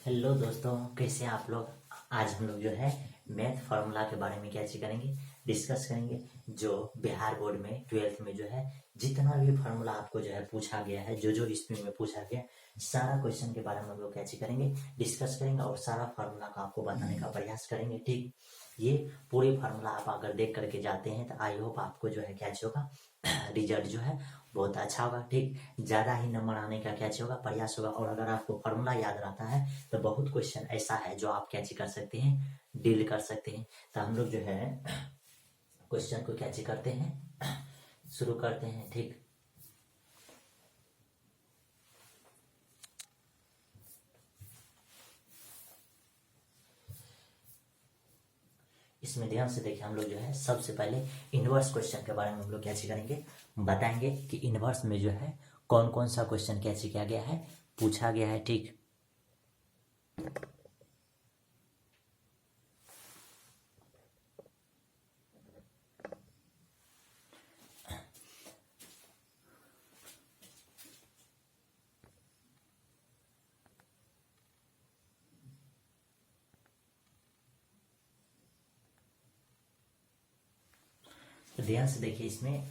Hello दोस्तों, कैसे हैं आप लोग। आज हम लोग जो है मैथ फार्मूला के बारे में क्या चीज करेंगे, डिस्कस करेंगे। जो बिहार बोर्ड में 12th में जो है जितना भी फार्मूला आपको जो है पूछा गया है, जो जो ईस्वी में पूछा गया, सारा क्वेश्चन के बारे में हम लोग क्या चीज करेंगे, डिस्कस करेंगे और सारा फार्मूला का आपको बताने का प्रयास करेंगे। ठीक, ये पूरे फार्मूला आप अगर देख करके जाते हैं तो आई होप आपको जो है क्या चीज होगा, रिजल्ट जो है बहुत अच्छा होगा। ठीक, ज्यादा ही नंबर आने का क्या होगा, प्रयास होगा। और अगर आपको फार्मूला याद रहता है तो बहुत क्वेश्चन ऐसा है जो आप कैच कर सकते हैं, डील कर सकते हैं। तो हम लोग जो है क्वेश्चन को कैच करते हैं, शुरू करते हैं। ठीक, इसमें ध्यान से देखिए, हम लोग जो है सबसे पहले इनवर्स क्वेश्चन के बारे में हम लोग कैच करेंगे, बताएंगे कि इनवर्स में जो है कौन कौन सा क्वेश्चन कैच किया गया है, पूछा गया है। ठीक, तो ध्यान से देखिए, इसमें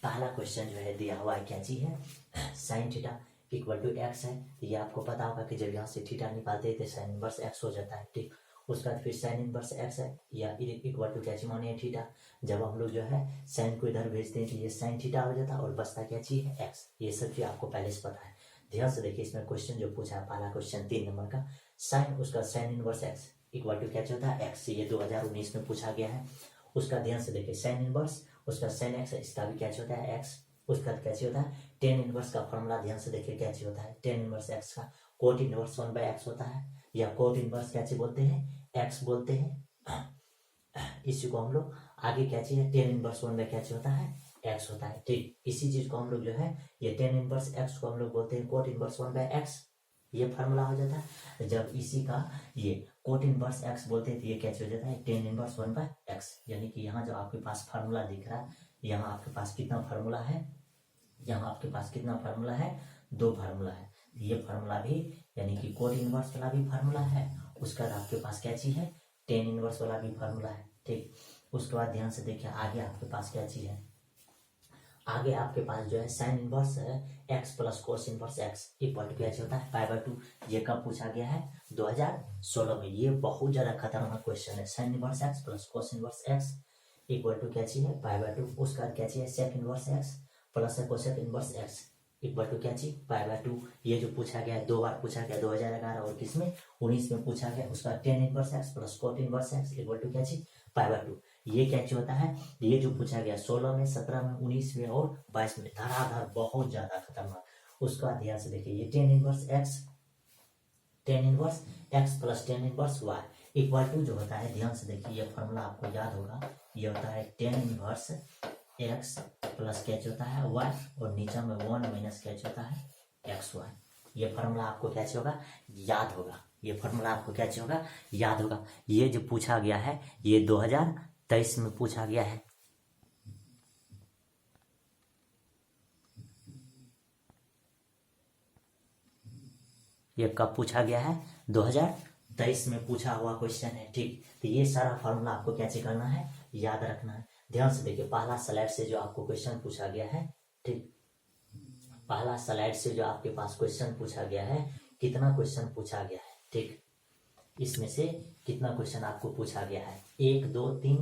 पहला क्वेश्चन जो है दिया हुआ है, क्या चीज है, sine theta equal to x है। तो ये आपको पता होगा कि जब यहाँ से थीटा निकालते हैं तो साइन इनवर्स एक्स हो जाता है। ठीक, उसका बाद फिर साइन इनवर्स एक्स है या इक्वल टू क्या चीज माने थीटा। जब हम लोग जो है साइन को इधर भेजते हैं तो ये साइन थीटा हो जाता है और बचता क्या चीज है, एक्स। ये सब चीज आपको पहले से पता है। ध्यान से देखिए, इसमें क्वेश्चन जो पूछा है, पहला क्वेश्चन 3 नंबर का, साइन उसका sine inverse x equal to क्या होता है, एक्स। ये 2019 में पूछा गया है। उसका ध्यान से देखिए, साइन इनवर्स उसका साइन एक्स, इसका भी क्या होता है, एक्स। उसका कैसे होता है, टेन इनवर्स का फॉर्मूला ध्यान से देखिए कैसे होता है, टेन इनवर्स एक्स का कोट इनवर्स 1/x होता है, या कोट इनवर्स कैसे बोलते हैं, एक्स बोलते हैं। इसी को हम लोग आगे क्या चाहिए, टेन इनवर्स 1/कैसे होता है, एक्स होता है। ठीक, इसी चीज को हम लोग जो है ये टेन इनवर्स एक्स को हम लोग बोलते हैं कोट इनवर्स 1/x। ये फार्मूला हो जाता है। जब इसी का ये कोट इनवर्स एक्स बोलते हैं तो ये कैसे हो जाता है, टेन इनवर्स 1/x। यानी कि यहाँ जो आपके पास फार्मूला दिख रहा है, यहाँ आपके पास कितना फार्मूला है, यहाँ आपके पास कितना फार्मूला है, 2 फार्मूला है। ये फार्मूला भी यानी कि कोट इनवर्स वाला भी फार्मूला है, उसका आपके पास क्या चीज है, टेन इनवर्स वाला भी फार्मूला है। ठीक, उसके बाद ध्यान से देखिए आगे आपके पास क्या चीज है, आगे आपके पास जो है sine inverse x plus cos inverse x equal to क्या होता है, π/2। ये कब पूछा गया है, 2016 में। ये बहुत ज्यादा खतरनाक क्वेश्चन है। Sine inverse x plus cos inverse x equal to क्या चाहिए, π/2। उसका क्या चाहिए, sec inverse x plus cosec inverse x equal to क्या चाहिए, π/2। ये जो पूछा गया है 2 बार पूछा गया, 2011 और किसमें, 19 में पूछा गया। उसका tan inverse x plus cot inverse x equal to क्या चाहिए, π/2। ये क्या होता है, ये जो पूछा गया 16 में, 17 में, 19 में और 22 में, धड़ाधड़ बहुत ज्यादा खतरनाक। उसका ध्यान से देखिए, ये tan inverse x, tan inverse x plus tan inverse y equal to जो होता है, ध्यान से देखिए ये फॉर्मूला आपको याद होगा, ये होता है टेन इनवर्स एक्स प्लस क्या होता है, वाई, और नीचे में 1 माइनस क्या होता है, एक्स वाई। ये फॉर्मूला आपको क्या होगा, याद होगा। ये फॉर्मूला आपको क्या होगा, याद होगा। ये जो पूछा गया है ये 2023 में पूछा गया है। ये कब पूछा गया है, 2023 में पूछा हुआ क्वेश्चन है। ठीक, तो ये सारा फॉर्मूला आपको कैसे करना है, याद रखना है। ध्यान से देखिए, पहला स्लाइड से जो आपको क्वेश्चन पूछा गया है, ठीक, पहला स्लाइड से जो आपके पास क्वेश्चन पूछा गया है, कितना क्वेश्चन पूछा गया है। ठीक, इसमें से कितना क्वेश्चन आपको पूछा गया है, 1 2 3,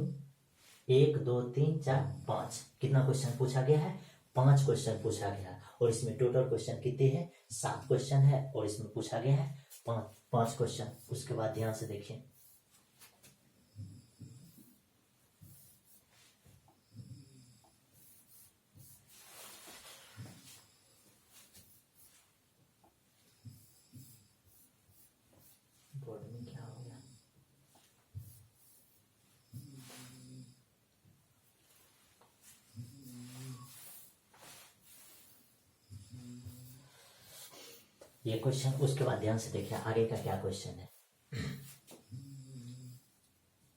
1 2 3 4 5, कितना क्वेश्चन पूछा गया है, 5 क्वेश्चन पूछा गया है। और इसमें टोटल क्वेश्चन कितने हैं, 7 क्वेश्चन है, और इसमें पूछा गया है 5 क्वेश्चन। उसके बाद ध्यान से देखिए, बोर्ड में क्या हो गया, ये क्वेश्चन। उसके बाद ध्यान से देखिए आगे का क्या क्वेश्चन है।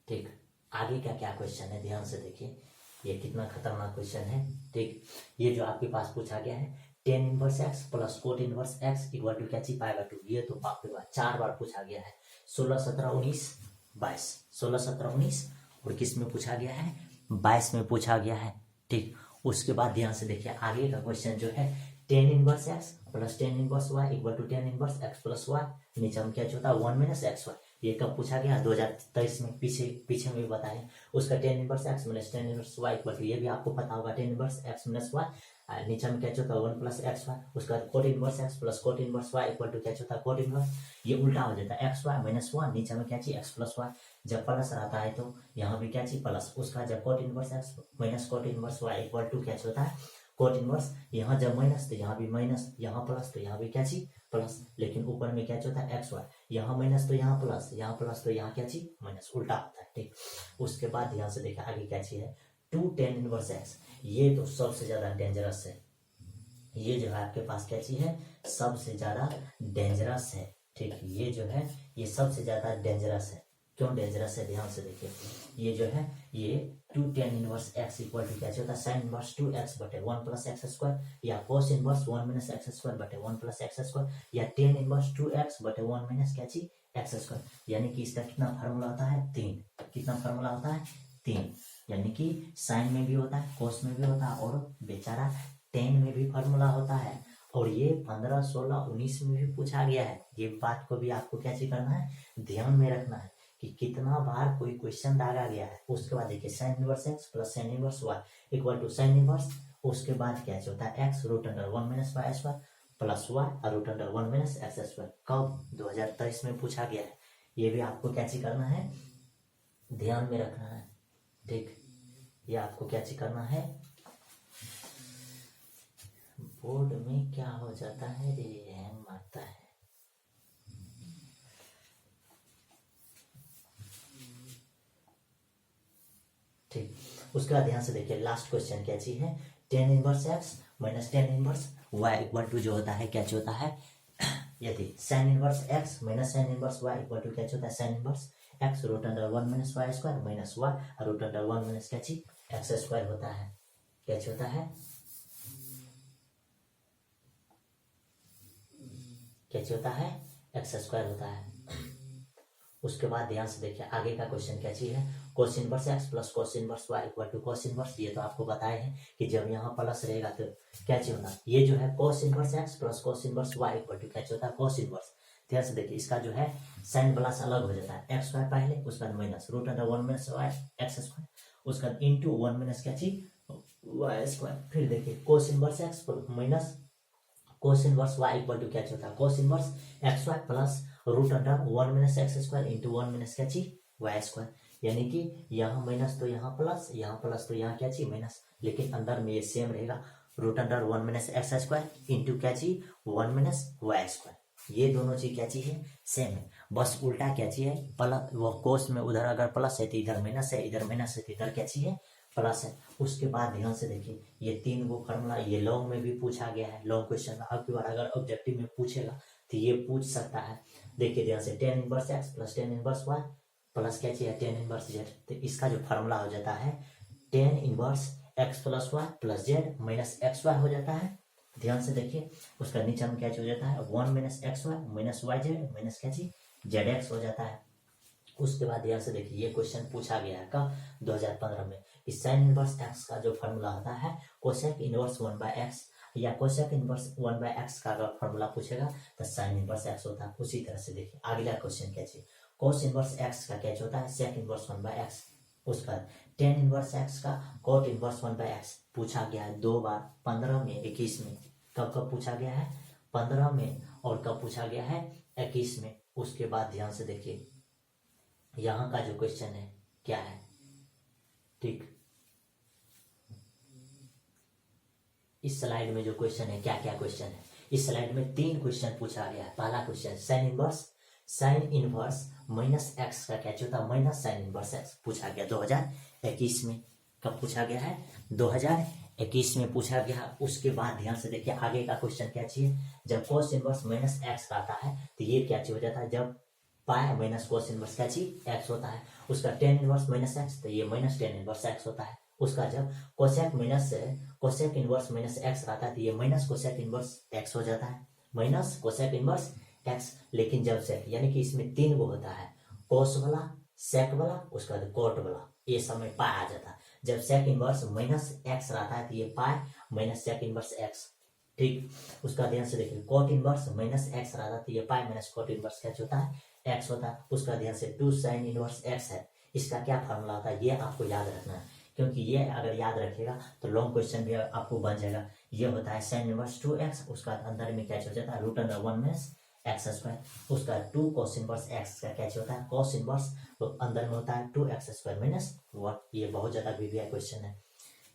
ठीक, आगे का क्या क्वेश्चन है, ध्यान से देखिए, ये कितना खतरनाक क्वेश्चन है। ठीक, ये जो आपके पास पूछा गया है, tan inverse x plus cot inverse x equal to क्या चीज पाई बाय 2। ये तो बाप रे बाप 4 बार पूछा गया है, 16, 17, 19, 22, 16, 17, 19 और किस में पूछा गया है, 22 में पूछा गया है। ठीक, उसके बाद ध्यान से देखिए आगे का क्वेश्चन जो है tan inverse x plus tan inverse y equal to tan inverse x plus y, नीचे हम क्या होता है 1 माइनस एक्स वाई। ये कब पूछा गया, 2023 में, पीछे में भी बताया। उसका tan inverse x minus tan inverse y equal to, ये भी आपको पता होगा, tan inverse x minus y, नीचे में क्या होता है 1 प्लस एक्स वाई। उसका cot inverse x plus cot inverse y equal to क्या होता है कोट इनवर्स, ये उल्टा हो जाता है एक्स वाई माइनस 1, नीचे में क्या चाहिए एक्स प्लस वाई। जब प्लस रहता है तो यहाँ भी क्या चाहिए प्लस, उसका जब cot inverse x minus cot inverse y equal to क्या होता है कोट इनवर्स, यहाँ जब माइनस तो यहाँ भी माइनस, यहाँ प्लस तो यहाँ भी क्या चीज प्लस, लेकिन ऊपर में क्या होता है एक्स वाई, यहाँ माइनस तो यहाँ प्लस, यहाँ प्लस तो यहाँ क्या चीज माइनस, उल्टा होता है। ठीक, उसके बाद ध्यान से देखा आगे क्या चीज है 2 टेन इनवर्स एक्स, ये तो सबसे ज्यादा डेंजरस है। ये जो है आपके पास क्या चीज है, सबसे ज्यादा डेंजरस है। ठीक, ये जो है ये सबसे ज्यादा डेंजरस है। क्यों डेंजरस है, ध्यान से देखिए, ये जो है ये 2 tan inverse x equal to क्या होता है साइन इनवर्स 2x बटे 1 प्लस एक्स स्क्वायर, या cos inverse 1 minus x square बटे 1 प्लस एक्स स्क्वायर, या टेन इनवर्स 2x बटे 1 माइनस क्या चीज एक्स स्क्वायर। यानी कि इसका कितना फार्मूला होता है 3, कितना फार्मूला होता है 3, यानी कि साइन में भी होता है, कोस में भी होता है और बेचारा टेन में भी फार्मूला होता है। और ये 15, 16, 19 में भी पूछा गया है। ये बात को भी आपको क्या चीज करना है, ध्यान में रखना है कि कितना बार कोई क्वेश्चन डाला गया है। उसके बाद देखिए sine inverse x plus sine inverse y equal to sine inverse, उसके बाद क्या होता है x root under 1 minus y square plus y root under 1 minus x square. कब, 2023 में पूछा गया है। ये भी आपको क्या चीज करना है, ध्यान में रखना है। ठीक, ये आपको क्या चीज करना है, बोर्ड में क्या हो जाता है रे, हैंग मारता है। ठीक, उसके बाद ध्यान से देखिए लास्ट क्वेश्चन क्या चीज है, tan inverse x minus tan inverse y equal to जो होता है क्या होता है, यदि sine inverse x minus sine inverse y equal to क्या होता है sine inverse x root under 1 minus y square minus y root under 1 minus क्या चीज एक्स स्क्वायर होता है, क्या होता है, क्या होता है एक्स स्क्वायर होता है। उसके बाद ध्यान से देखिए आगे का क्वेश्चन क्या चीज है, cos inverse x plus cos inverse y equal to cos inverse. ये तो आपको बताए हैं कि जब यहाँ प्लस रहेगा तो क्या चीज होता है, ये जो है cos inverse x plus cos inverse y equal to क्या होता है कोस इनवर्स। ध्यान से देखिए इसका जो है साइन प्लस अलग हो जाता है, एक्स स्क्वायर पहले, उसका minus root under 1 minus y x square, उसका इंटू 1 माइनस क्या चीज वाई स्क्वायर। फिर देखिए cos inverse x minus cos inverse y equal to क्या होता है cos inverse x y plus root under 1 minus x square into 1 minus क्या चीज वाई स्क्वायर। यानी कि यहाँ माइनस तो यहाँ प्लस, यहाँ प्लस तो यहाँ क्या चीज माइनस, लेकिन अंदर में ये सेम रहेगा, root under 1 minus x square into क्या चीज 1 माइनस वाई स्क्वायर। ये दोनों चीज क्या चीज है सेम है, बस उल्टा क्या चीज है प्लस, वो कोस में उधर अगर प्लस है तो इधर माइनस है, इधर माइनस है तो इधर क्या चीज है प्लस है। उसके बाद ध्यान से देखिए ये 3 गो फॉर्मूला, ये लॉन्ग में भी पूछा गया है, लॉन्ग क्वेश्चन में अब की बार अगर ऑब्जेक्टिव में पूछेगा तो ये पूछ सकता है। देखिए ध्यान से tan inverse x plus tan inverse y plus क्या चाहिए टेन इनवर्स जेड, तो इसका जो फॉर्मूला हो जाता है tan inverse x plus y plus z minus x y हो जाता है। ध्यान से देखिए उसका नीचे में क्या हो जाता है 1 minus x Y minus Y Z minus क्या चीज जेड एक्स हो जाता है। उसके बाद ध्यान से देखिए ये क्वेश्चन पूछा गया है कब 2015 में, इस साइन इनवर्स एक्स का जो फॉर्मूला होता है कोसेक इनवर्स 1 बाय एक्स, या कोसेक इनवर्स 1 बाय एक्स का अगर फॉर्मूला पूछेगा तो साइन इनवर्स एक्स होता है। उसी तरह से देखिए अगला क्वेश्चन क्या चाहिए, कोस इनवर्स एक्स का क्या होता है सेक इनवर्स 1 बाय एक्स। उसका टेन इनवर्स एक्स का कोट इनवर्स 1 बाय एक्स पूछा गया है 2 बार, 15 में 21 में। कब कब पूछा गया है 15 में, और कब पूछा गया है 21 में। उसके बाद ध्यान से देखिए यहाँ का जो क्वेश्चन है क्या है, ठीक, इस स्लाइड में जो क्वेश्चन है क्या क्या क्वेश्चन है, इस स्लाइड में 3 क्वेश्चन पूछा गया है। पहला question sine inverse minus x का क्या होता है माइनस साइन इनवर्स एक्स पूछा गया 2021 में। कब पूछा गया है 2021 में पूछा गया। उसके बाद ध्यान से देखिए आगे का क्वेश्चन क्या चाहिए, जब कोस इनवर्स माइनस एक्स का आता है तो ये क्या हो जाता है, जब पाई माइनस कोस इनवर्स क्या चीज एक्स होता है। उसका टेन इनवर्स माइनस एक्स तो ये माइनस टेन इनवर्स एक्स होता है। उसका जब कोसेक इनवर्स माइनस एक्स रहता है तो ये माइनस कोसेक इनवर्स एक्स हो जाता है, माइनस कोसेक इनवर्स एक्स। लेकिन जब सेक यानी कि इसमें 3 गो होता है, कोस वाला, सेक वाला, उसका बाद कोट वाला, ये समय पाई आ जाता है। जब सेक इनवर्स माइनस एक्स रहता है तो ये pi minus sec inverse x, ठीक। उसका ध्यान से देखिए, कोट इनवर्स माइनस एक्स रहता है तो ये पाई माइनस कोट इनवर्स क्या होता है, एक्स होता है। उसका ध्यान से 2 साइन इनवर्स एक्स है, इसका क्या फार्मूला होता है ये आपको याद रखना है, क्योंकि ये अगर याद रखिएगा तो लॉन्ग क्वेश्चन भी आपको बन जाएगा। ये होता है साइन इनवर्स 2x, उसका अंदर में क्या हो जाता है root under 1 minus x square. उसका 2 cos इनवर्स एक्स का क्या होता है cos इनवर्स, तो अंदर में होता है 2x स्क्वायर माइनस 1। ये बहुत ज्यादा बीबीआई क्वेश्चन है,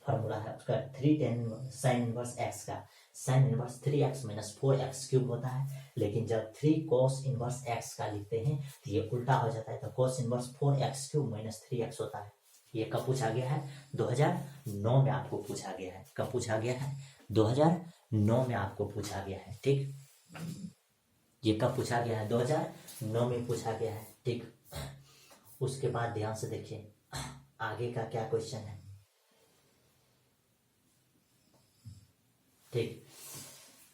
फॉर्मूला है उसका 3 tan साइन इनवर्स एक्स का sine inverse 3x minus 4x cube होता है। लेकिन जब 3 cos इनवर्स x का लिखते हैं तो ये उल्टा हो जाता है, तो cos inverse 4x cube minus 3x होता है। ये कब पूछा गया है, 2009 में आपको पूछा गया है। कब पूछा गया है, 2009 में आपको पूछा गया है, ठीक। ये कब पूछा गया है, 2009 में पूछा गया है, ठीक। उसके बाद ध्यान से देखिए आगे का क्या क्वेश्चन है, ठीक।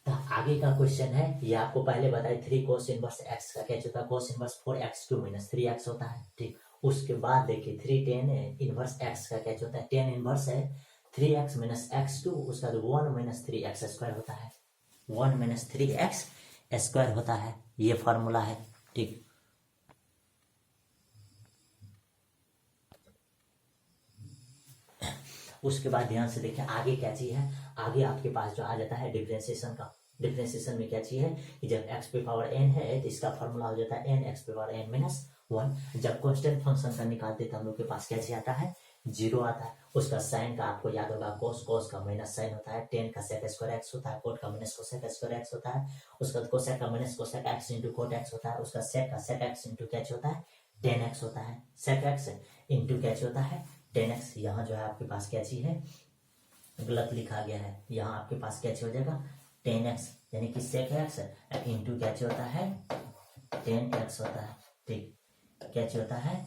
तो आगे का क्वेश्चन है, ये आपको पहले बताया 3 cos इनवर्स x का क्या होता है cos inverse 4x cube minus 3x होता है, ठीक। उसके बाद देखिए 3 tan इनवर्स x का क्या होता है, tan इनवर्स है 3x माइनस एक्स क्यूब, उसका 1 माइनस 3x स्क्वायर होता है, 1 माइनस 3x स्क्वायर होता है। ये फॉर्मूला है, ठीक। उसके बाद ध्यान से देखिए आगे क्या चीज है, आगे आपके पास जो आ जाता है डिफरेंशिएशन का। डिफरेंशिएशन में क्या चीज है कि जब x पे पावर n है तो इसका फॉर्मूला हो जाता है n x पे पावर n माइनस 1। जब कांस्टेंट फंक्शन का निकालते तो हम लोग के पास क्या चीज आता है, 0 आता है। उसका साइन का आपको याद होगा कोस का माइनस साइन होता है, टेन का सेक स्क्वायर एक्स होता है, कोट का माइनस कोसेक स्क्वायर एक्स होता है। उसका कोसेक का minus cosec x into cot x होता है। उसका सेक का सेक एक्स इंटू कैच होता है टेन एक्स होता है, सेक एक्स इंटू कैच होता है टेन एक्स। यहाँ जो है आपके पास क्या चीज है, गलत लिखा गया है, यहाँ आपके पास क्या हो जाएगा टेन एक्स, यानी कि सेक एक्स इंटू क्या होता है टेन एक्स होता है, ठीक। क्या होता है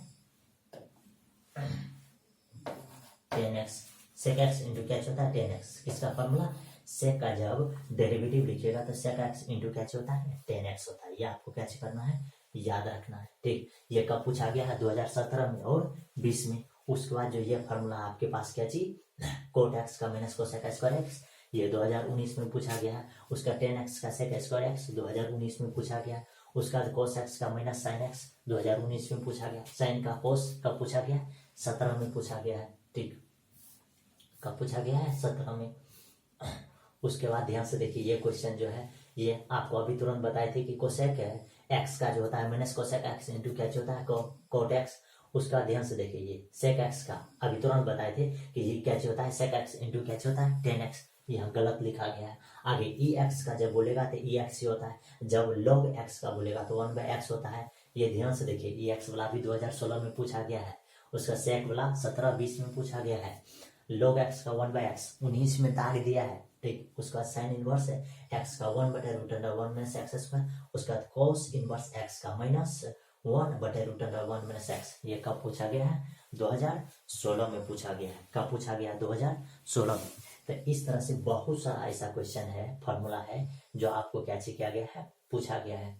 tan x, sec x into क्या होता है टेन एक्स। किसका फॉर्मूला, सेक का जब डेरिवेटिव लिखिएगा तो सेक एक्स इंटू क्या होता है टेन एक्स होता है। ये आपको क्या करना है, याद रखना है, ठीक। ये कब पूछा गया है, 2017 में और 20 में। उसके बाद जो ये फॉर्मूला आपके पास क्या चीज कोट एक्स का माइनस कोसेक स्क्वायर एक्स, ये 2019 में पूछा गया है। उसका टेन एक्स का सेक स्क्वायर एक्स 2019 में पूछा गया। उसका कोस एक्स का माइनस साइन एक्स 2019 में पूछा गया। साइन का कोस कब पूछा गया, 17 में पूछा गया है, ठीक। कब पूछा गया है, 17 में। उसके बाद ध्यान से देखिए ये क्वेश्चन जो है ये आपको अभी तुरंत बताए थे कि कोसेक एक्स का जो होता है माइनस कोसेक एक्स इंटू क्या होता है कोट एक्स। उसका ध्यान से देखिए ये सेक एक्स का अभी तुरंत बताए थे कि ये क्या होता है सेक एक्स इंटू क्या होता है टेन एक्स। यहाँ गलत लिखा गया है। आगे ई एक्स का जब बोलेगा तो ई एक्स ही होता है, जब लॉग एक्स का बोलेगा तो 1/x होता है। ये ध्यान से देखिए ई एक्स वाला भी 2016 में पूछा गया है। उसका सेक वाला 17-20 में पूछा गया है। log x का 1/x 19 में दाग दिया है, ठीक। उसका साइन इनवर्स है x का 1/√1 माइनस एक्स स्क्वायर। उसका कोस इनवर्स x का माइनस 1/√1 माइनस एक्स। ये कब पूछा गया है, 2016 में पूछा गया है। कब पूछा गया, 2016 में। तो इस तरह से बहुत सारा ऐसा क्वेश्चन है, फॉर्मूला है जो आपको क्या किया गया है, पूछा गया है।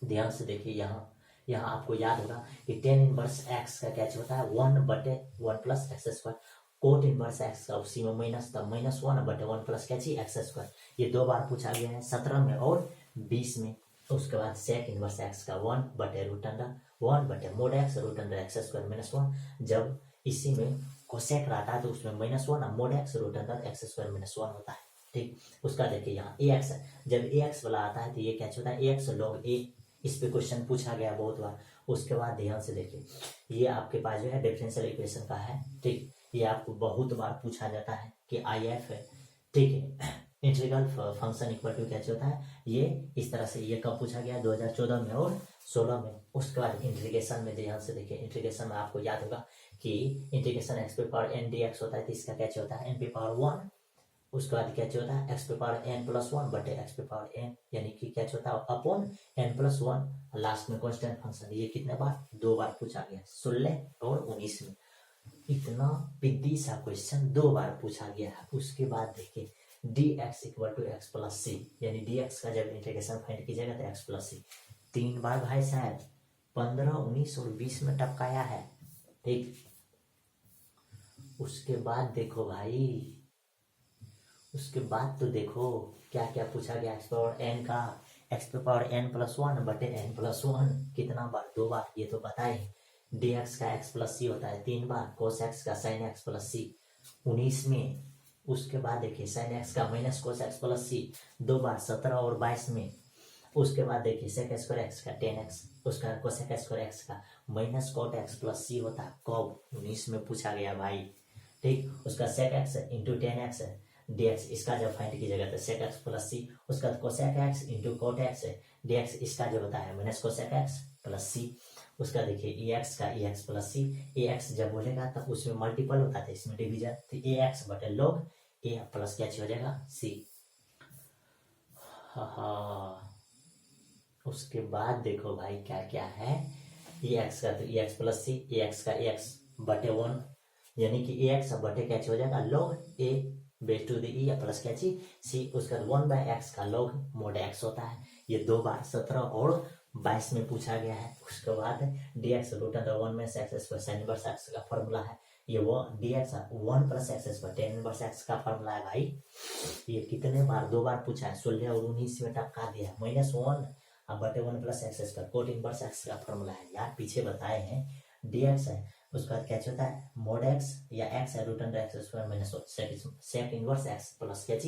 ध्यान से देखिए यहाँ आपको याद होगा कि टेन इनवर्स एक्स का क्या होता है 1/1 plus x square. Coat inverse x का उसी में माइनस था माइनस 1/1 प्लस क्या चाहिए एक्स स्क्वायर। ये 2 बार पूछा गया है, 17 में और 20 में। उसके बाद सेक इनवर्स एक्स का 1/√1 x root under x square minus 1। जब इसी में कोसेक रहता है तो उसमें minus 1 mod x root under x square minus 1 होता है, ठीक। उसका देखिए यहाँ ए एक्स है, जब ए एक्स वाला आता है तो ये क्या होता है ए एक्स लॉग ए। इस पे क्वेश्चन पूछा गया बहुत बार। उसके बाद ध्यान से देखिए ये आपके पास जो है डिफरेंशियल इक्वेशन का है, ठीक। ये आपको बहुत बार पूछा जाता है कि आई एफ है, ठीक है, इंटीग्रल फंक्शन इक्वल टू क्या होता है ये इस तरह से। ये कब पूछा गया, 2014 में और 16 में। उसके बाद इंटीग्रेशन में ध्यान से देखिए, इंटीग्रेशन में आपको याद होगा कि इंटीग्रेशन एक्स पे पावर एन डी एक्स होता है, तो इसका क्या होता है एन पे पावर 1। उसके बाद क्या होता है एक्स पे पावर एन प्लस 1 बटे एक्स पे पावर एन, यानी कि क्या होता है अपॉन एन प्लस 1। लास्ट में कांस्टेंट फंक्शन। ये कितने बार, 2 बार पूछा गया, 16 और 19 में। इतना पिद्दी सा क्वेश्चन 2 बार पूछा गया है। उसके बाद देखिए dx equal to x plus c, यानी dx का जब इंटीग्रेशन फाइंड कीजिएगा तो x प्लस सी 3 बार भाई साहब 15, 19 और 20 में टपकाया है। ठीक, उसके बाद देखो भाई, उसके बाद तो देखो क्या क्या पूछा गया। एक्स पावर एन का x power n plus one बटे एन प्लस वन कितना बार, 2 बार, ये तो बताए। डी एक्स का एक्स प्लस सी होता है 3 बार, कोस एक्स का साइन एक्स प्लस सी 19 में। उसके बाद देखिए साइन एक्स का minus cos x plus c 2 बार 17 और 22 में। उसके बाद देखिए सेक स्क्वायर एक्स का 10x, उसका कोसेक स्क्वायर एक्स का minus cot x plus c होता है कब, 19 में पूछा गया भाई। ठीक, उसका सेक एक्स इंटू 10x dx, इसका जब फाइंड कीजिएगा तो सेक एक्स प्लस सी, उसका cosec x into cot x dx, इसका जो होता है माइनस कोसेक एक्स प्लस सी। उसका देखिए ए एक्स का ए एक्स प्लस सी, ए एक्स जब बोलेगा तब उसमें मल्टीपल होता था, इसमें डिवीजन, तो ए एक्स बटे लॉग ए प्लस क्या हो जाएगा सी। हाँ, उसके बाद देखो भाई क्या क्या है। ए एक्स का तो ए एक्स प्लस सी, ए एक्स का ए एक्स बटे 1, यानी कि ए एक्स बटे क्या हो जाएगा log A base to the E plus क्या सी। उसका 1/x का लॉग मोड एक्स होता है। ये 2 बार 17 और 22 में पूछा गया है। उसके बाद डी एक्स रूट अंडर 1 में x square sine inverse x का फॉर्मूला है। ये वो D x 1 plus x square ten inverse x का फॉर्मूला है भाई। ये कितने बार, 2 बार पूछा है, 16 और 19 में टपका दिया। -1 बटे 1 plus x square coat inverse x का फॉर्मूला है यार, पीछे बताए हैं। डी एक्स है, उसका क्या होता है मोड एक्स या एक्स है root under x square minus sec inverse x plus क्या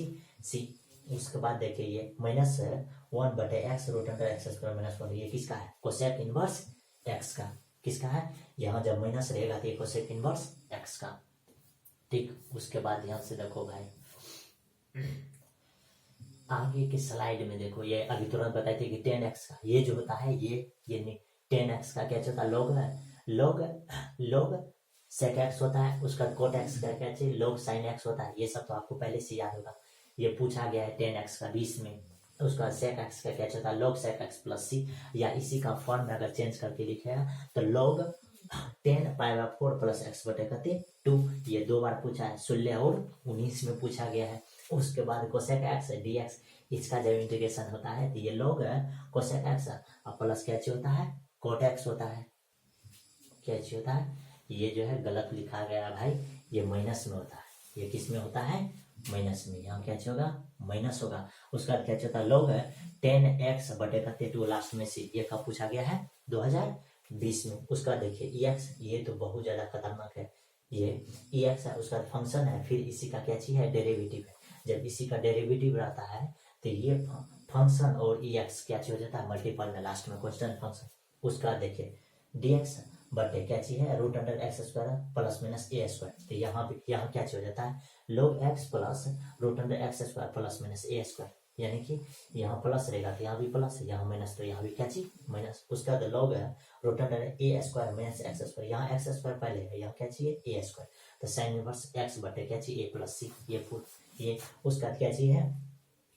सी। उसके बाद देखिए ये -1 बटे x root under x square minus 1, ये किसका है कोसेक इनवर्स एक्स का। किसका है, यहाँ जब माइनस रहेगा तो ये कोसेक इनवर्स एक्स का। ठीक, उसके बाद ध्यान से देखो भाई आगे की स्लाइड में देखो, ये अभी तुरंत बताई थी कि 10x का ये जो होता है ये 10x का क्या होता है लॉग है, लॉग सेक एक्स होता है। उसका कोट एक्स का क्या चाहिए लॉग साइन एक्स होता है। ये सब तो आपको पहले से याद होगा। ये पूछा गया है 10x का 20 में, उसका सेक एक्स का क्या होता है लॉग सेक एक्स प्लस सी, या इसी का फॉर्म में अगर चेंज करके लिखेगा तो लॉग 10π/4 प्लस एक्स बटे कते 2। ये 2 बार पूछा है, 16 और 19 में पूछा गया है। उसके बाद कोसेक एक्स dx, इसका जब इंटीग्रेशन होता है तो ये लॉग कोसेक एक्स प्लस क्या होता है कोट एक्स होता है। क्या होता है, ये जो है गलत लिखा गया भाई, ये माइनस में होता है। ये किस में होता है माइनस में, यहाँ क्या होगा माइनस होगा। उसका क्या होता है लॉग 10x बटे कते 2 लास्ट में से, ये कब पूछा गया है 2020 में। उसका देखिए ex, ये तो बहुत ज्यादा खतरनाक है। ये ex है, उसका फंक्शन है, फिर इसी का क्या चीज है डेरिवेटिव है। जब इसी का डेरिवेटिव रहता है तो ये फंक्शन और ex क्या हो जाता है मल्टीपल में, लास्ट में कांस्टेंट फंक्शन। उसका देखिए dx बटे क्या चीज है root under x square plus minus a square. तो यहाँ क्या हो जाता है log x plus root under x square plus minus a square, यानी कि यहाँ प्लस रहेगा तो यहाँ भी प्लस, यहाँ माइनस तो यहाँ भी क्या चीज माइनस। उसका तो log है root under a square minus x square, यहाँ एक्स स्क्वायर पहले है, यहाँ क्या चाहिए ए स्क्वायर, तो साइन इनवर्स एक्स बटे क्या चाहिए ए प्लस सी। ये उसका क्या चीज है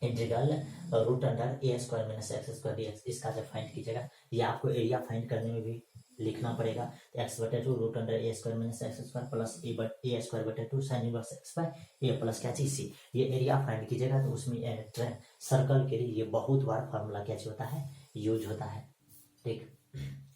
integral root under a square minus x square d x. इसका जब फाइंड कीजिएगा, ये आपको एरिया फाइंड करने में भी लिखना पड़ेगा। तो एक्स बटे 2 root under a square minus x square plus a square बटे 2 sine inverse x by a plus क्या चीज सी। ये एरिया फाइंड कीजिएगा तो उसमें सर्कल के लिए ये बहुत बार फॉर्मूला क्या होता है यूज होता है। ठीक,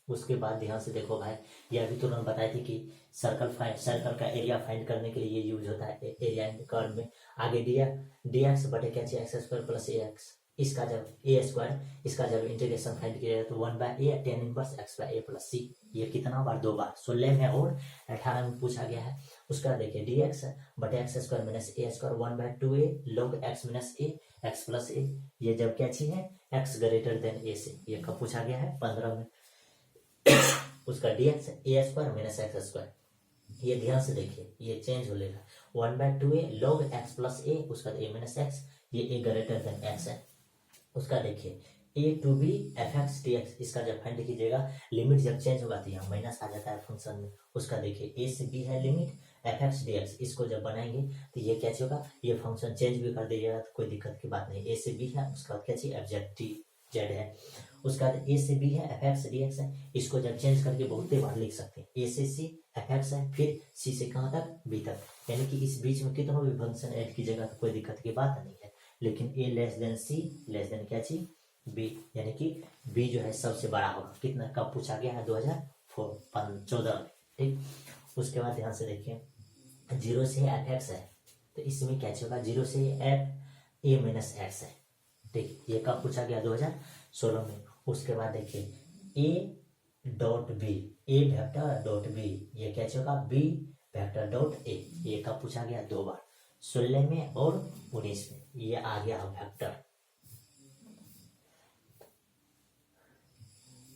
उसके बाद ध्यान से देखो भाई, ये अभी तुरंत बताई थी कि सर्कल का एरिया फाइंड करने के लिए ये यूज होता है एरिया इन कर्व में। आगे डी एक्स बटे क्या चाहिए एक्स स्क्वायर प्लस ए एक्स, इसका जब ए स्क्वायर, इसका जब इंटीग्रेशन फाइंड किया जाए तो 1/a tan inverse x by a plus c. ये कितना बार 2 बार 16 में और 18 में पूछा गया है। उसका देखिए dx बटे x square minus a square 1/2a log x minus a x plus a। ये जब क्या चीज है x ग्रेटर देन a से, ये कब पूछा गया है 15 में। उसका dx a square minus x square, ये ध्यान से देखिए ये चेंज हो लेगा 1/2a log x plus a, उसका a माइनस x, ये a ग्रेटर देन x है। उसका देखिए a to b f x d x, इसका जब फाइंड कीजिएगा लिमिट जब चेंज होगा तो यहाँ माइनस आ जाता है फंक्शन में। उसका देखिए a से b है limit F x d x, इसको जब बनाएंगे तो ये क्या होगा ये फंक्शन चेंज भी कर दीजिएगा तो कोई दिक्कत की बात नहीं। a से b है, उसका क्या चाहिए एफ जेड टी जेड है। उसके बाद ए से बी है, एफ एक्स डी एक्स है, इसको जब चेंज करके बहुत बार लिख सकते हैं। ए से सी एफ एक्स है, फिर सी से कहाँ तक, बी तक, यानी कि इस बीच में कितनों भी फंक्शन ऐड कीजिएगा तो कोई दिक्कत की बात नहीं है। लेकिन ए लेस देन सी लेस देन क्या चीज, बी, यानी कि बी जो है सबसे बड़ा होगा। कितना, कब पूछा गया है, 2014 में, ठीक। उसके बाद ध्यान से देखिए, 0 से एफ एक्स है तो इसमें क्या होगा, 0 से एफ ए माइनस एक्स है, ठीक। ये कब पूछा गया, 2016 में। उसके बाद देखिए a dot b, a vector dot b, ये क्या होगा, बी वेक्टर डॉट ए, ये कब पूछा गया, 2 बार, 16 में और 19 में। ये आ गया वेक्टर।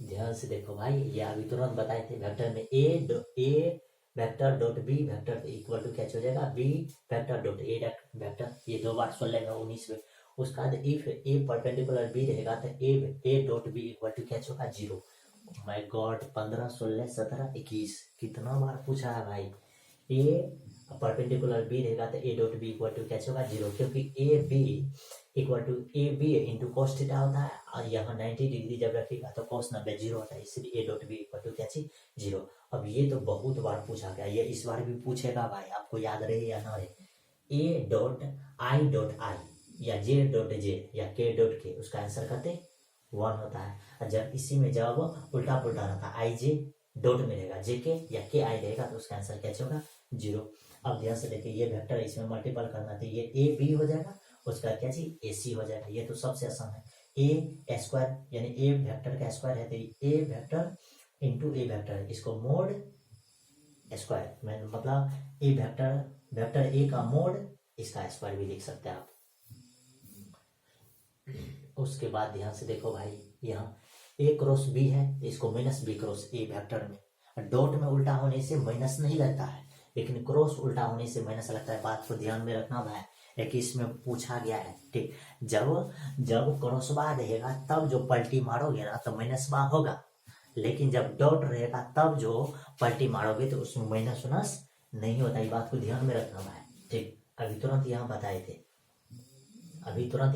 ध्यान से देखो भाई, ये अभी तुरंत बताए थे, वेक्टर में a vector dot b vector equal to क्या हो जाएगा, b vector dot a vector, ये 2 बार 16 में 19 में। उसके बाद इफ ए परपेंडिकुलर बी रहेगा तो a dot b equal to क्या होगा, 0। माय गॉड, 15 16 17 21 कितना बार पूछा है भाई। ए परपेंडिकुलर बी रहेगा तो a dot b equal to क्या होगा, 0, क्योंकि a b equal to a b into cos theta होता है, और यहाँ 90 डिग्री जब रखेगा तो कॉस 90 0 होता है, इसलिए a dot b equal to क्या चीज, 0। अब ये तो बहुत बार पूछा गया, ये इस बार भी पूछेगा भाई, आपको याद रहे या ना रहे। ए डॉट आई या जे डॉट जे या के डॉट के, उसका आंसर करते 1 होता है। और जब इसी में जब उल्टा पुल्टा रहता है, आई जे डॉट में रहेगा, जे के या के आई रहेगा तो उसका आंसर क्या होगा, 0। अब ध्यान से देखिए, ये वेक्टर इसमें मल्टीपल करना तो ये ए बी हो जाएगा, उसका क्या चीज, ए सी हो जाएगा। ये तो सबसे आसान है। ए स्क्वायर यानी ए वेक्टर का स्क्वायर है तो ए वेक्टर इंटू ए वेक्टर, इसको मोड स्क्वायर, मतलब ए वेक्टर ए का मोड, इसका स्क्वायर भी लिख सकते हैं आप। उसके बाद ध्यान से देखो भाई, यहाँ ए क्रॉस बी है, इसको minus b cross a vector में, डॉट में उल्टा होने से माइनस नहीं लगता है, लेकिन क्रॉस उल्टा होने से माइनस लगता है। बात को ध्यान में रखना भाई, एक इसमें पूछा गया है, ठीक। जब क्रॉस बार रहेगा तब जो पलटी मारोगे ना तो माइनस बार होगा, लेकिन जब डॉट रहेगा तब जो पलटी मारोगे तो उसमें माइनस उनस नहीं होता। ये बात को ध्यान में रखना भाई, ठीक। अभी तुरंत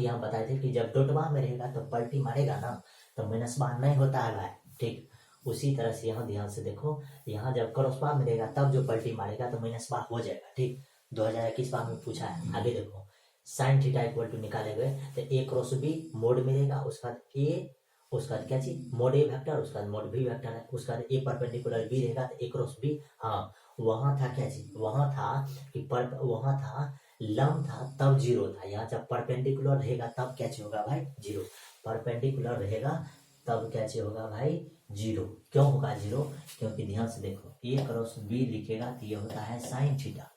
यहाँ बताए थे कि जब डॉट बार में रहेगा तो पलटी मारेगा ना तो माइनस बार नहीं होता है भाई, ठीक। उसी तरह से यहाँ ध्यान से देखो, यहाँ जब क्रॉस बार में रहेगा तब जो पलटी मारेगा तो माइनस बार हो जाएगा, ठीक। 2021 बार में पूछा है। आगे देखो, साइन थीटा इक्वल टू निकाले गए तो ए क्रॉस बी मोड में रहेगा, उसका बाद उसका बाद क्या चीज, मोड ए वेक्टर, उसका बाद मोड बी वेक्टर है, उसका बाद ए परपेंडिकुलर बी रहेगा तो ए क्रॉस बी। हाँ, वहां था क्या चीज, वहां था लंब था तब 0 था, यहाँ जब परपेंडिकुलर रहेगा तब क्या चीज होगा भाई, 0। परपेंडिकुलर रहेगा तब क्या चीज होगा भाई, 0। क्यों होगा 0, क्योंकि ध्यान से देखो, ए क्रॉस बी लिखेगा तो ये होता है साइन थीटा।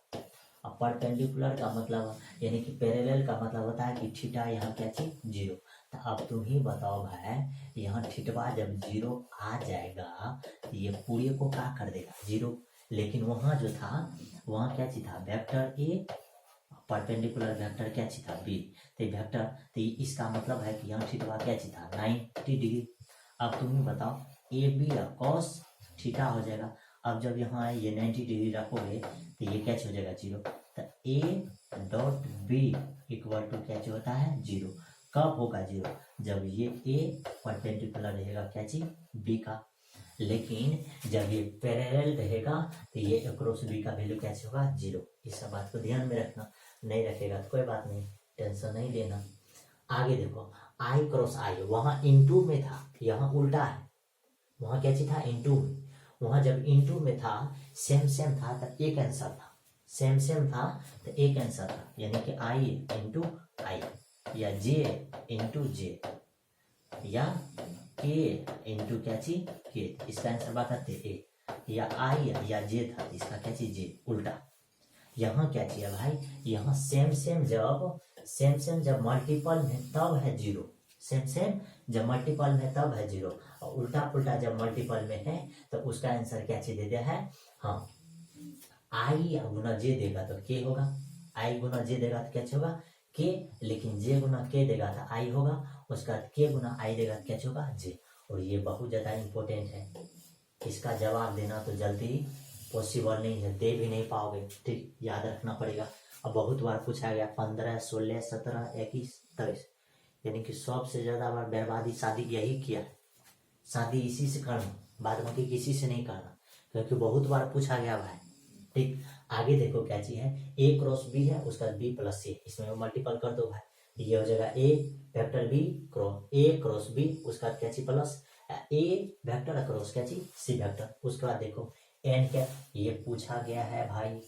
अब परपेंडिकुलर का मतलब यानी कि पैरेलल का मतलब होता है कि थीटा यहाँ क्या चीज, 0। तो अब तुम ही बताओ भाई, यहाँ थीटा जब 0 आ जाएगा तो ये पूरे को क्या कर देगा, 0। लेकिन वहां जो था, वहां क्या चीज था, वेक्टर ए, परपेंडिकुलर वेक्टर क्या चीज था, बी। तो वेक्टर, तो इसका मतलब है कि यहाँ थीटा क्या चीज था, 90 डिग्री। अब तुम ही बताओ, ए बी कॉस थीटा हो जाएगा। अब जब यहाँ ये 90 डिग्री रखोगे तो ये क्या हो जाएगा, 0। तो a dot b equal to क्या होता है, 0। कब होगा 0, जब ये ए परपेंडिकुलर रहेगा क्या चीज, बी का। लेकिन जब ये पैरेलल रहेगा तो ये अक्रॉस बी का वैल्यू क्या होगा, 0। इस सब बात को ध्यान में रखना, नहीं रखेगा तो कोई बात नहीं, टेंशन नहीं लेना। आगे देखो, आई क्रॉस आई, वहां इनटू में था, यहाँ उल्टा है, वहां क्या चीज था, इनटू में। वहां जब इनटू में था, सेम था तो एक आंसर था, सेम था तो एक आंसर था, यानी कि आई इंटू आई, या जे इंटू जे, या के इंटू क्या चीज, के। इसका आंसर बताते ए, या आई या जे था, इसका क्या चीज, जे, उल्टा। यहाँ क्या चाहिए भाई, यहाँ सेम जब मल्टीपल में तब है 0, सेम जब मल्टीपल में तब है 0, और उल्टा पुल्टा जब मल्टीपल में है तो उसका आंसर क्या चीज दे दिया है, हाँ, आई गुना जे देगा तो के होगा, आई गुना जे देगा तो क्या होगा, के। लेकिन जे गुना के देगा तो आई होगा, उसका के गुना आई देगा तो क्या होगा, जे। और ये बहुत ज्यादा इंपॉर्टेंट है, इसका जवाब देना तो जल्दी पॉसिबल नहीं है, दे भी नहीं पाओगे, ठीक, याद रखना पड़ेगा। अब बहुत बार पूछा गया, 15 16 17 21 23, यानी कि सबसे ज्यादा बार बर्बादी शादी यही किया है, शादी इसी से करना, बाद बाकी किसी से नहीं करना, क्योंकि बहुत बार पूछा गया भाई। ठीक, आगे देखो क्या चीज है, ए क्रॉस बी है, उसका बी प्लस सी, इसमें मल्टीपल कर दो भाई, ये हो जाएगा a vector b cross a cross b, उसका क्या चीज प्लस ए वेक्टर क्रॉस क्या चीज सी वेक्टर। उसके बाद देखो एन कैप, ये पूछा गया है भाई,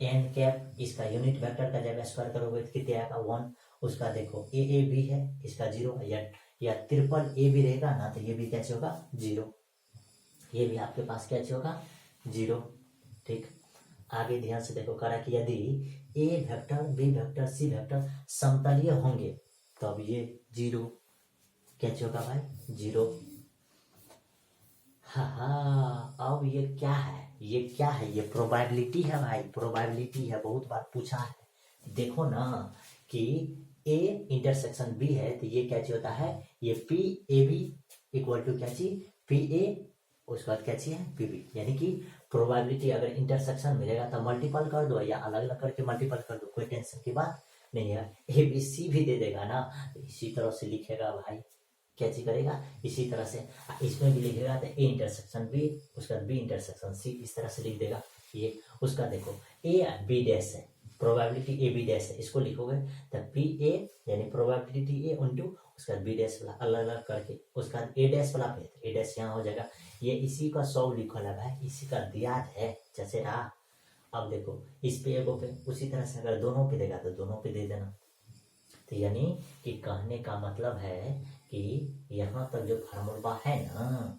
एन कैप इसका यूनिट वेक्टर का जब स्क्वायर करोगे तो कितने आएगा 1। उसका देखो ए बी है, इसका 0 या ट्रिपल ए भी रहेगा ना, तो ये भी कैसे होगा 0, ये भी आपके पास कैसे होगा 0। ठीक, आगे ध्यान से देखो, करा कि यदि a vector b vector c vector समतलीय होंगे तो अब ये 0 कैसे होगा भाई 0। हाँ, अब ये क्या है, ये क्या है, ये प्रोबेबिलिटी है भाई, प्रोबेबिलिटी है, बहुत बार पूछा है। देखो ना कि ए इंटरसेक्शन बी है तो ये क्या चीज होता है, ये p a b equal to क्या चीज पी ए, उसके बाद क्या चीज है पी बी, यानी कि प्रोबेबिलिटी अगर इंटरसेक्शन मिलेगा तो मल्टीपल कर दो या अलग अलग करके मल्टीपल कर दो, कोई टेंशन की बात नहीं है। ए बी सी भी दे देगा ना, इसी तरह से लिखेगा भाई, कैसे करेगा इसी तरह से, इसमें भी लिखेगा तो ए इंटरसेक्शन बी, उसका बी इंटरसेक्शन सी, इस तरह से लिख देगा ये। उसका देखो ए बी डैश है, प्रोबेबिलिटी ए बी डैश है, इसको लिखोगे तो पी ए यानी प्रोबेबिलिटी ए इंटू उसका बी डैश वाला अलग अलग करके, उसका ए डैश वाला पे ए डैश यहाँ हो जाएगा, ये इसी का 100 लिखा लगा है, इसी का दिया है जैसे रहा। अब देखो इस पे एगो पे, उसी तरह से अगर दोनों पे देगा तो दोनों पे दे देना। तो यानी कि कहने का मतलब है कि यहाँ तक जो फार्मूला है ना,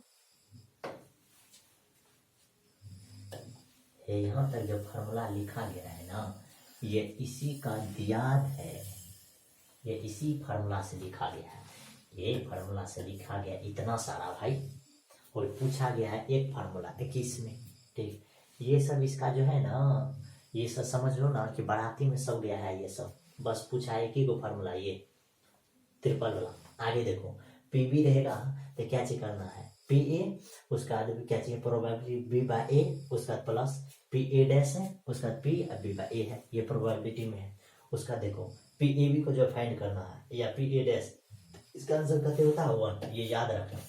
यहाँ तक जो फार्मूला लिखा गया है ना, ये इसी का दियाद है, ये इसी फार्मूला से लिखा गया है, ये फार्मूला से लिखा गया इतना सारा भाई, और पूछा गया है एक फार्मूला 21 में। ठीक, ये सब इसका जो है ना, ये सब समझ लो ना कि बाराती में सब गया है ये सब, बस पूछा है एक ही को फार्मूला ये ट्रिपल वाला। आगे देखो पी बी रहेगा तो क्या चीज करना है पी ए, उसका बाद क्या चाहिए प्रोबेबिलिटी बी बाय ए, उसका प्लस पी ए डैश है, उसका पी और बी बाय ए है, ये प्रोबेबिलिटी में है। उसका देखो पी ए बी को जो फाइंड करना है या पी ए डैश, इसका आंसर कहते होता है 1, ये याद रखना।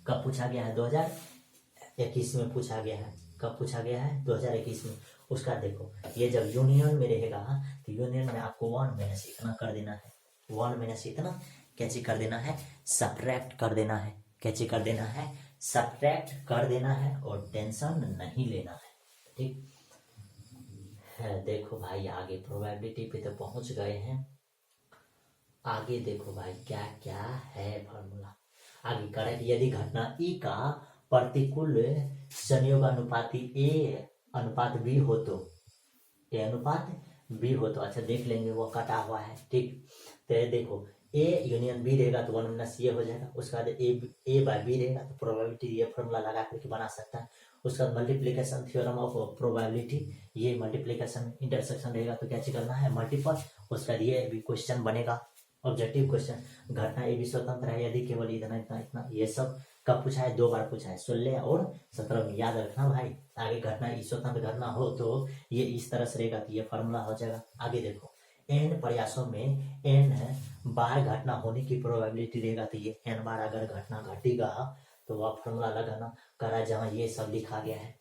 कब पूछा गया है 2021 में पूछा गया है, कब पूछा गया है 2021 में। उसका देखो ये जब यूनियन में रहेगा तो यूनियन में आपको 1 माइनस इतना कर देना है, 1 माइनस इतना कैसे कर देना है सब्ट्रैक्ट कर देना है, कैसे कर देना है सब्ट्रैक्ट कर देना है, और टेंशन नहीं लेना है। ठीक है, देखो भाई आगे प्रोबेबिलिटी पे तो पहुंच गए हैं, आगे देखो भाई क्या क्या है फॉर्मूला। आगे करें कि यदि घटना ई का प्रतिकूल संयोग अनुपाती ए अनुपात बी हो तो, ए अनुपात बी हो तो, अच्छा देख लेंगे वो कटा हुआ है। ठीक, तो ये देखो ए यूनियन बी रहेगा तो 1 माइनस ये हो जाएगा, उसके बाद ए बाय बी रहेगा तो प्रोबेबिलिटी ये फॉर्मूला लगा करके बना सकता है। उसका मल्टीप्लिकेशन थ्योरम ऑफ प्रोबेबिलिटी, ये मल्टीप्लिकेशन इंटरसेक्शन रहेगा तो क्या चीज करना है मल्टीपल, उसका ये भी क्वेश्चन बनेगा ऑब्जेक्टिव क्वेश्चन। घटना ए भी स्वतंत्र है यदि केवल इतना इतना इतना, ये सब कब पूछा है 2 बार पूछा है 16 और 17 में, याद रखना भाई। आगे घटना ई स्वतंत्र घटना हो तो ये इस तरह से रहेगा तो ये फॉर्मूला हो जाएगा। आगे देखो n प्रयासों में n बार घटना होने की प्रोबेबिलिटी रहेगा तो ये n बार अगर घटना घटेगा तो वह फॉर्मूला लगाना करा जहां ये सब लिखा गया है।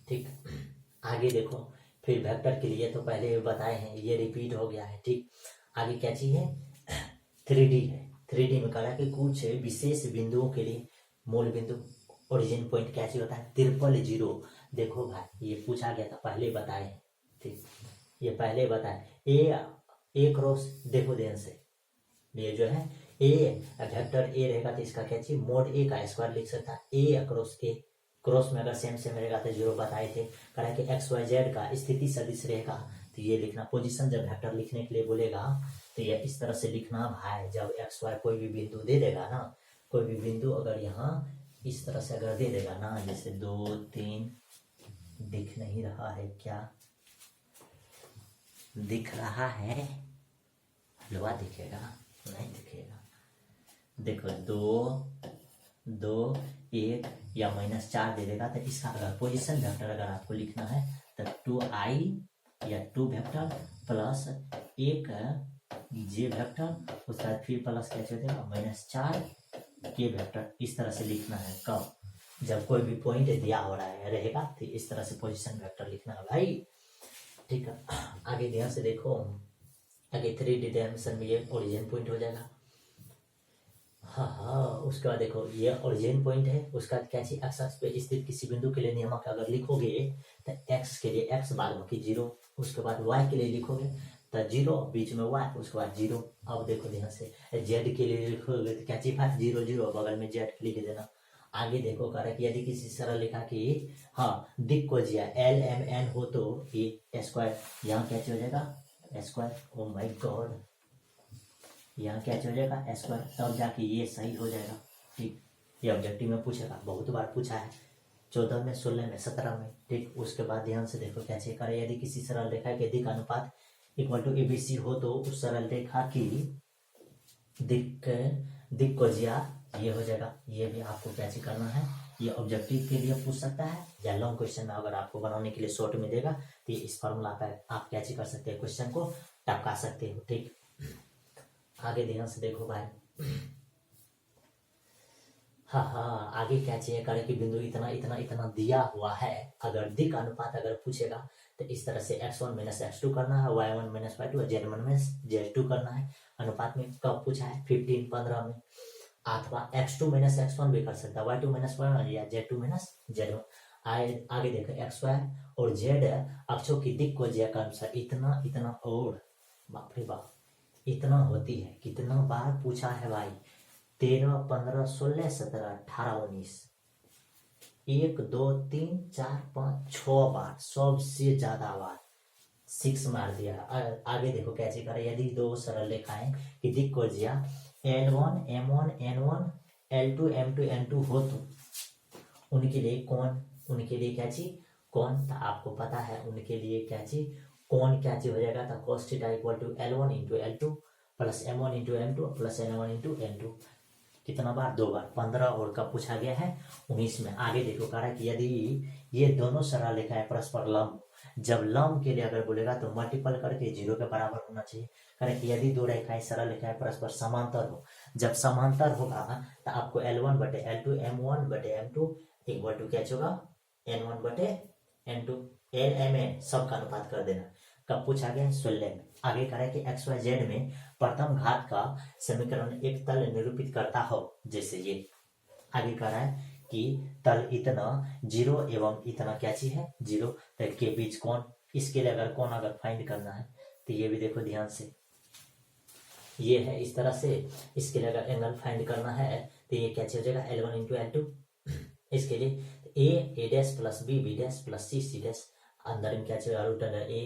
ठीक, आगे देखो फिर वेक्टर के लिए तो पहले बताए हैं, ये रिपीट हो गया है। ठीक, आगे क्या चीज है 3D है, 3D में कहा कि कुछ विशेष बिंदुओं के लिए मूल बिंदु ओरिजिन पॉइंट क्या चीज होता है 000। देखो भाई ये पूछा गया था पहले बताए। ठीक, ये पहले बताए ए क्रॉस, देखो ध्यान से ये जो है ए वेक्टर ए रहेगा तो इसका क्या चाहिए मोड ए का स्क्वायर लिख सकता है, ए क्रॉस ए, क्रॉस में अगर सेम सेम रहेगा तो 0 बताए थे। कहा कि एक्स वाई जेड का स्थिति सदिश रहेगा तो ये लिखना, पोजीशन जब वेक्टर लिखने के लिए बोलेगा तो ये इस तरह से लिखना भाई, जब एक्स वाई कोई भी बिंदु दे देगा ना, कोई भी बिंदु अगर यहाँ इस तरह से अगर दे देगा ना, जैसे 2 3 दिख नहीं रहा है क्या, दिख रहा है हलवा दिखेगा नहीं दिखेगा, देखो 2 2 1 या -4 दे देगा तो इसका अगर पोजीशन वेक्टर अगर आपको लिखना है तो 2i या 2 वेक्टर प्लस 1 जे वेक्टर, उसका फिर प्लस क्या देगा -4 के वेक्टर इस तरह से लिखना है। कब? जब कोई भी पॉइंट दिया हो रहा है रहेगा तो इस तरह से पोजीशन वेक्टर लिखना है भाई। ठीक है, आगे ध्यान से देखो, आगे 3D डायमेंशन में ये ओरिजिन पॉइंट हो जाएगा। हाँ, उसके बाद देखो ये ओरिजिन पॉइंट है, उसका क्या चाहिए, एक्स अक्ष पे स्थित किसी बिंदु के लिए नियमक अगर लिखोगे तो एक्स के लिए एक्स बाद बाकी 0, उसके बाद वाई के लिए लिखोगे तो 0 बीच में वाई, उसके बाद 0। अब देखो ध्यान से जेड के लिए लिखोगे तो क्या चाहिए भाई 0 0, बगल में जेड लिख देना। आगे देखो कह रहा है कि यदि किसी सरल रेखा की दिक् को जिया LMN हो तो ये स्क्वायर, यहाँ क्या हो जाएगा स्क्वायर। ओ माय गॉड, यहाँ क्या हो जाएगा स्क्वायर, तब जाके ये सही हो जाएगा। ठीक, ये ऑब्जेक्टिव में पूछेगा, बहुत बार पूछा है 14 में 16 में 17 में। ठीक, उसके बाद ध्यान से देखो क्या चेक करें, यदि किसी सरल रेखा के दिक् अनुपात इक्वल टू ABC हो तो उस सरल रेखा की दिक् को जिया ये हो जाएगा। ये भी आपको क्या चेक करना है, ये ऑब्जेक्टिव के लिए पूछ सकता है या लॉन्ग क्वेश्चन में अगर आपको बनाने के लिए शॉर्ट में देगा तो इस फॉर्मूला पर आप क्या चेक कर सकते हैं, क्वेश्चन को टपका सकते हो। ठीक, आगे ध्यान से देखो भाई, हाँ आगे क्या चाहिए करें कि बिंदु इतना इतना इतना दिया हुआ है, अगर दिक् अनुपात अगर पूछेगा तो इस तरह से x1 - x2 करना है, y1 - y2 और z1 - z2 करना है। अनुपात में कब पूछा है 15 15 में, अथवा x2 - x1 भी कर सकता है, y2 - y1 या z2 - z1। आगे देखो x y और z अक्षों की दिक् को j का अनुसार इतना इतना और बाप रे बाप इतना होती है। कितना बार पूछा है भाई, 13 15 16 17 18 19, 1 2 3 4 5 6 बार, सबसे ज्यादा बार 6 मार दिया। आगे देखो कैसे करें, यदि दो सरल रेखाएं की दिक् को जिया L1 M1 N1 L2 M2 N2 हो तो उनके लिए कौन, उनके लिए क्या चीज कौन, तो आपको पता है उनके लिए क्या चीज कौन क्या चीज हो जाएगा, तो cos theta equal to L1 into L2 plus M1 into M2 plus N1 into N2। कितना बार 2 बार, 15 और कब पूछा गया है 19 में। आगे देखो कह रहा है कि यदि ये दोनों सरल रेखाएं परस्पर लंब, जब लंब के लिए अगर बोलेगा तो मल्टीपल करके 0 के बराबर होना चाहिए। कह रहे कि यदि दो रेखाएं सरल रेखाएं परस्पर समांतर हो, जब समांतर होगा तो आपको L1 बटे L2 M1 बटे M2 इक्वल टू क्या होगा N1 बटे N2 LMN सबका अनुपात कर देना। कब पूछा गया 16 में। आगे कह रहा है कि XYZ में प्रथम घात का समीकरण एक तल निरूपित करता हो, जैसे ये। आगे कह रहा है कि तल इतना 0 एवं इतना क्या चीज है 0 के बीच कौन, इसके लिए अगर कौन अगर फाइंड करना है तो ये भी देखो ध्यान से, ये है इस तरह से। इसके लिए अगर एंगल फाइंड करना है तो ये क्या हो जाएगा L1 इंटू L2। इसके लिए a dash plus b dash plus c dash, अंदर में क्या चाहिए root under a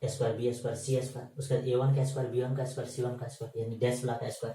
square b square c square, उसके बाद a1 का स्क्वायर b1 का स्क्वायर c1 का स्क्वायर यानी डैश वाला का स्क्वायर